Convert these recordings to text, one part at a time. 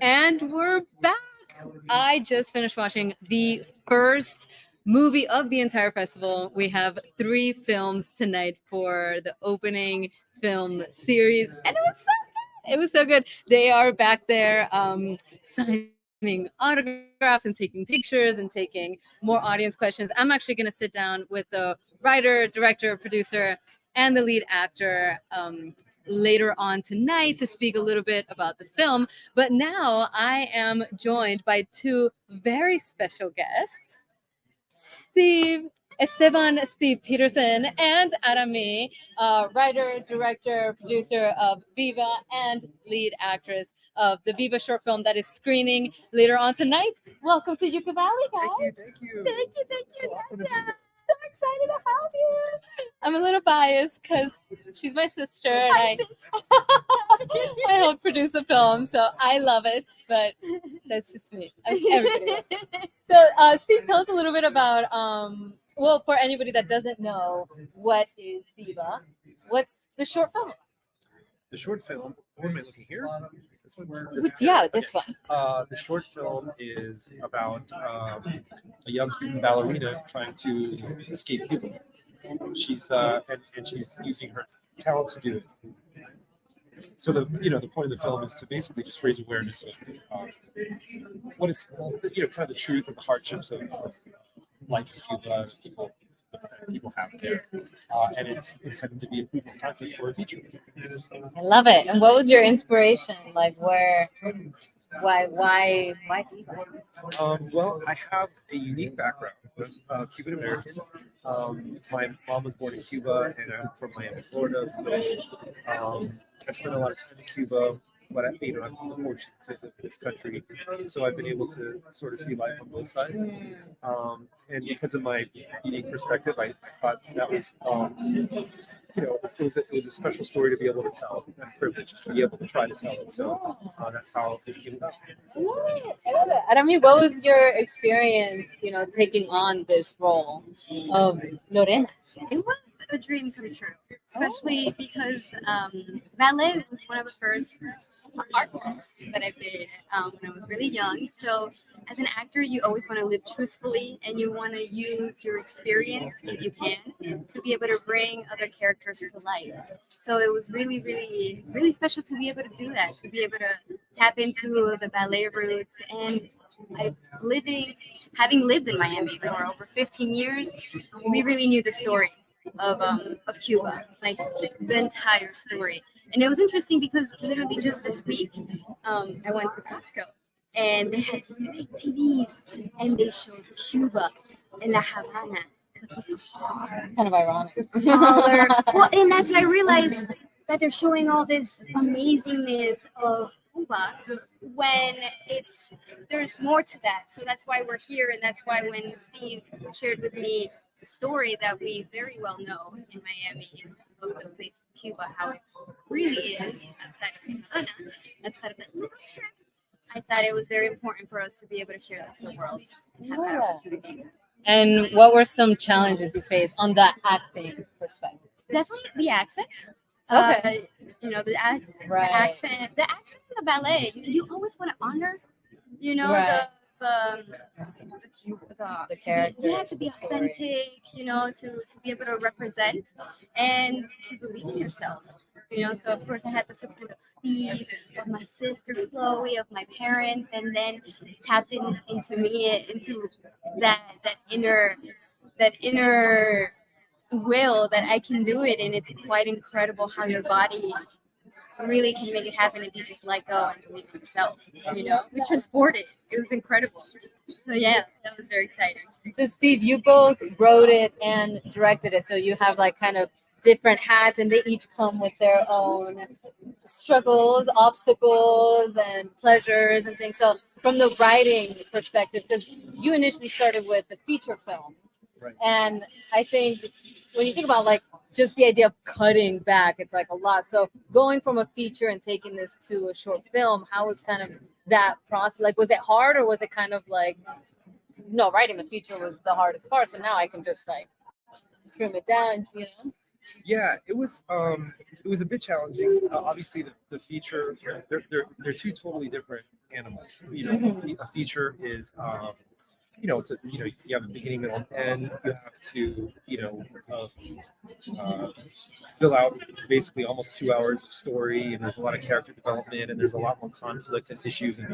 And we're back. I just finished watching the first movie of the entire festival. We have 3 films tonight for the opening film series, and it was so good. It was so good. They are back there signing autographs and taking pictures and taking more audience questions. I'm actually going to sit down with the writer, director, producer, and the lead actor later on tonight to speak a little bit about the film. But now I am joined by 2 very special guests, Steve Petersen, and Arami, writer, director, producer of Viva, and lead actress of the Viva short film that is screening later on tonight. Welcome to Yucca Valley, guys. Thank you. Thank you. So excited to have you. I'm a little biased because she's my sister and I help produce the film, so I love it, but that's just me. Everybody loves it. So, Steve, tell us a little bit about, well, for anybody that doesn't know, what is Viva? What's the short film? The short film, what am I looking here? This one? Yeah, this one. The short film is about a young Cuban ballerina trying to escape Cuba. She's and she's using her talent to do it. So the point of the film is to basically just raise awareness of what is kind of the truth and the hardships of life in Cuba, people have there, and it's intended to be a proof of concept for a feature. I love it. And what was your inspiration? Like, why Viva? Well, I have a unique background. I'm Cuban American. My mom was born in Cuba, and I'm from Miami, Florida. So I spent a lot of time in Cuba, but I'm fortunate to live in this country, so I've been able to sort of see life on both sides. And because of my unique perspective, I thought that was, it was a special story to be able to tell. I'm privileged to be able to try to tell it. So that's how it came about. I love it. Arami, what was your experience, taking on this role of Lorena? It was a dream come true, especially because ballet was one of the first art forms that I did when I was really young. So as an actor, you always want to live truthfully and you want to use your experience, if you can, to be able to bring other characters to life. So it was really, really, really special to be able to do that, to be able to tap into the ballet roots. And having lived in Miami for over 15 years, we really knew the story of Cuba, like the entire story. And it was interesting because literally just this week, I went to Costco and they had these big TVs and they showed Cuba and La Habana. Kind of ironic. Color. Well, and that's when I realized that they're showing all this amazingness of Cuba when there's more to that. So that's why we're here, and that's why when Steve shared with me the story that we very well know in Miami of the place of Cuba, how it really is outside of Havana, outside of that little strip, I thought it was very important for us to be able to share that to the world and have that opportunity. And what were some challenges you faced on that acting perspective? Definitely the accent. Okay. The accent in the ballet. You always want to honor, Right. the character. You have to be authentic, to be able to represent and to believe in yourself. So of course I had the support of Steve, of my sister Chloe, of my parents, and then tapped into me, into that inner will that I can do it. And it's quite incredible how your body really can make it happen if you just let go and believe in yourself. We transported. It was incredible. So yeah, that was very exciting. So Steve, you both wrote it and directed it, so you have like kind of different hats, and they each come with their own struggles, obstacles, and pleasures and things. So from the writing perspective, because you initially started with the feature film, Right. and I think when you think about like just the idea of cutting back, it's like a lot. So going from a feature and taking this to a short film, how was kind of that process? Like, was it hard, or was it kind of like, no, writing the feature was the hardest part, so now I can just like trim it down, Yeah, it was. it was a bit challenging. Obviously, the feature, they're two totally different animals. You know, a feature is, it's you have a beginning, middle, and end. You have to, fill out basically almost 2 hours of story, and there's a lot of character development, and there's a lot more conflict and issues, and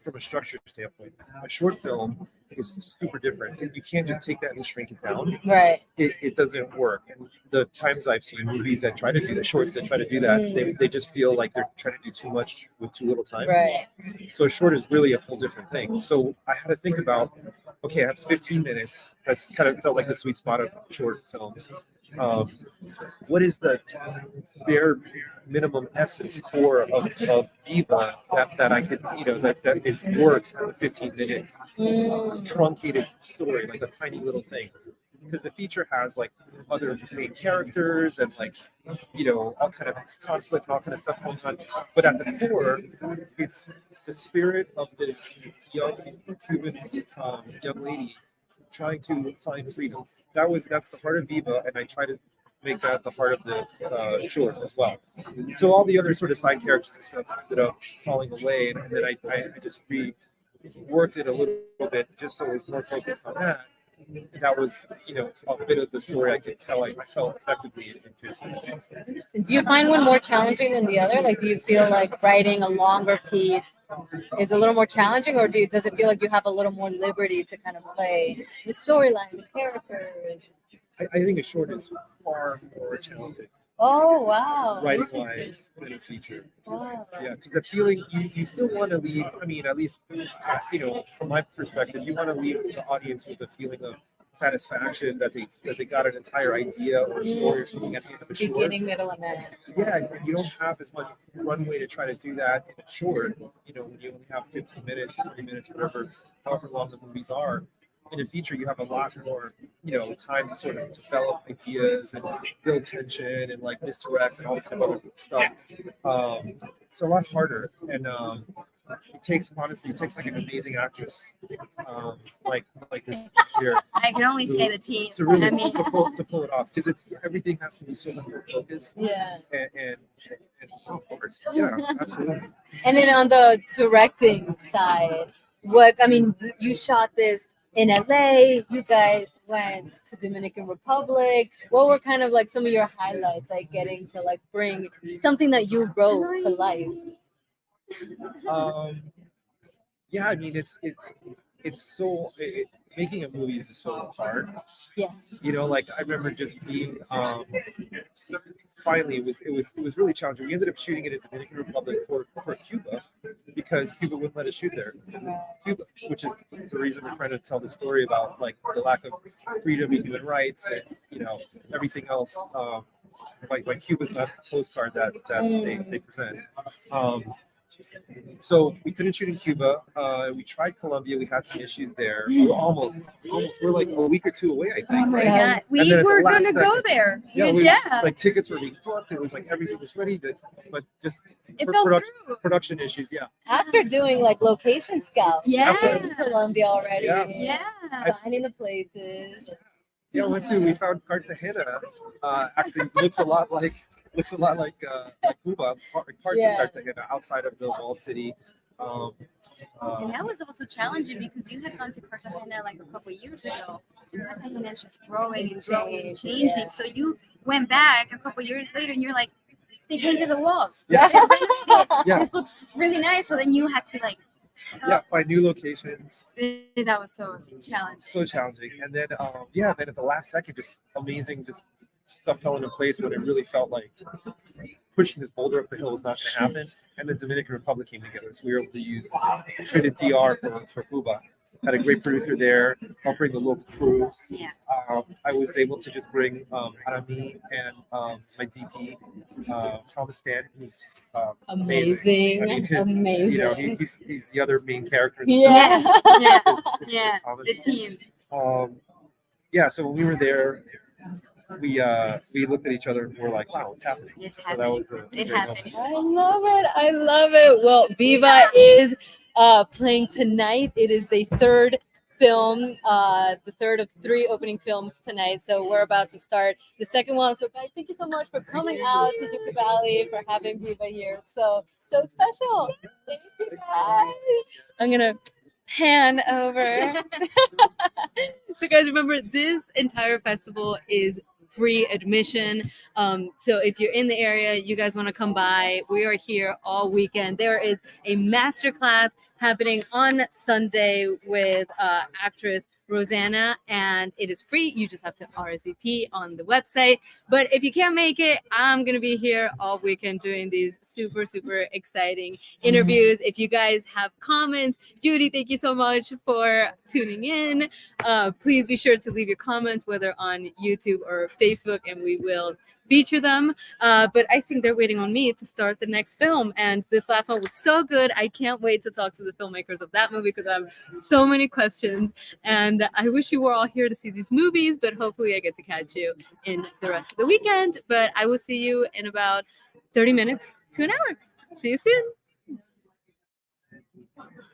from a structure standpoint, a short film is super different. You can't just take that and shrink it down. Right. It doesn't work. And the times I've seen movies that try to do that, shorts that try to do that, they just feel like they're trying to do too much with too little time. Right. So a short is really a whole different thing. So I had to think about, okay, I have 15 minutes. That's kind of felt like the sweet spot of short films. What is the bare minimum essence core of Viva that I could, that is works as a 15-minute truncated story, like a tiny little thing? Because the feature has like other main characters and like, all kind of conflict and all kind of stuff going on. But at the core, it's the spirit of this young Cuban young lady trying to find freedom. That's the heart of Viva, and I try to make that the heart of the short as well. So all the other sort of side characters and stuff ended up falling away, and then I just reworked it a little bit just so it was more focused on that. That was, a bit of the story I could tell. I felt effectively in 15 minutes. Interesting. Do you find one more challenging than the other? Like, do you feel like writing a longer piece is a little more challenging, or does it feel like you have a little more liberty to kind of play the storyline, the characters? I think a short is far more challenging. Oh, wow. Writing wise than a feature. Wow. Yeah, because the feeling you still want to leave. I mean, at least from my perspective, you want to leave the audience with a feeling of satisfaction that they got an entire idea or a story or something at the end of a short. Beginning, middle, and end. Yeah, you don't have as much runway to try to do that in a short. When you only have 15 minutes, 20 minutes, however long the movies are. In a feature, you have a lot more, time to sort of develop ideas and build tension and like misdirect and all kind of other stuff. It's a lot harder, and it takes like an amazing actress, like this year. I can only say the team. To really I mean, to pull it off, because everything has to be so much more focused. Yeah. And of course, yeah, absolutely. And then on the directing side, you shot this in LA, you guys went to Dominican Republic. What were kind of like some of your highlights, like getting to like bring something that you wrote to life? Yeah, I mean, making a movie is just so hard. Yeah. Like I remember just being finally it was really challenging. We ended up shooting it in Dominican Republic for Cuba, because Cuba wouldn't let us shoot there because it's Cuba, which is the reason we're trying to tell the story about like the lack of freedom and human rights and everything else. Like Cuba's not the postcard that they present. So we couldn't shoot in Cuba. We tried Colombia. We had some issues there. Almost. We're like a week or two away, I think. oh my Right? God, we were gonna go there. Yeah, like tickets were being booked. It was like everything was ready, but just It fell through. production issues. Yeah. After doing like location scouts, Yeah. in Colombia already, Yeah. finding the places. Yeah, we found Cartagena. Actually, looks a lot like Cuba, parts of Cartagena outside of the walled city. And that was also challenging because you had gone to Cartagena like a couple of years ago. And Cartagena is just growing and changing. Yeah. So you went back a couple of years later and you're like, they painted the walls. Yeah. They renovated it. Yeah. This looks really nice. So then you had to like, Find new locations. that was so challenging. So challenging. And then then at the last second, just amazing, just stuff fell into place when it really felt like pushing this boulder up the hill was not going to happen. And the Dominican Republic came together, so we were able to use treated DR for Cuba. Had a great producer there, helped bring the local crew. Yeah. I was able to just bring Arami and my DP, Thomas Stanton, who's Amazing. I mean, Amazing. He's the other main character in the Yeah. film. Yeah. Is Yeah. Thomas. The team. So when we were there, we looked at each other and we're like, wow, what's happening? It's So happening. that was It happened. I love it. Well, Viva is playing tonight. It is the third film, the third of 3 opening films tonight. So we're about to start the second one. So guys, thank you so much for coming out to Yucca Valley, for having Viva here. So special. Thank you guys. I'm gonna pan over. So guys, remember this entire festival is free admission. So if you're in the area, you guys want to come by, we are here all weekend. There is a masterclass happening on Sunday with actress Rosanna, and it is free. You just have to RSVP on the website. But if you can't make it, I'm gonna be here all weekend doing these super exciting interviews. If you guys have comments, Judy, thank you so much for tuning in. Please be sure to leave your comments, whether on YouTube or Facebook, and we will feature them. But I think they're waiting on me to start the next film. And this last one was so good. I can't wait to talk to the filmmakers of that movie because I have so many questions. And I wish you were all here to see these movies, but hopefully I get to catch you in the rest of the weekend. But I will see you in about 30 minutes to an hour. See you soon.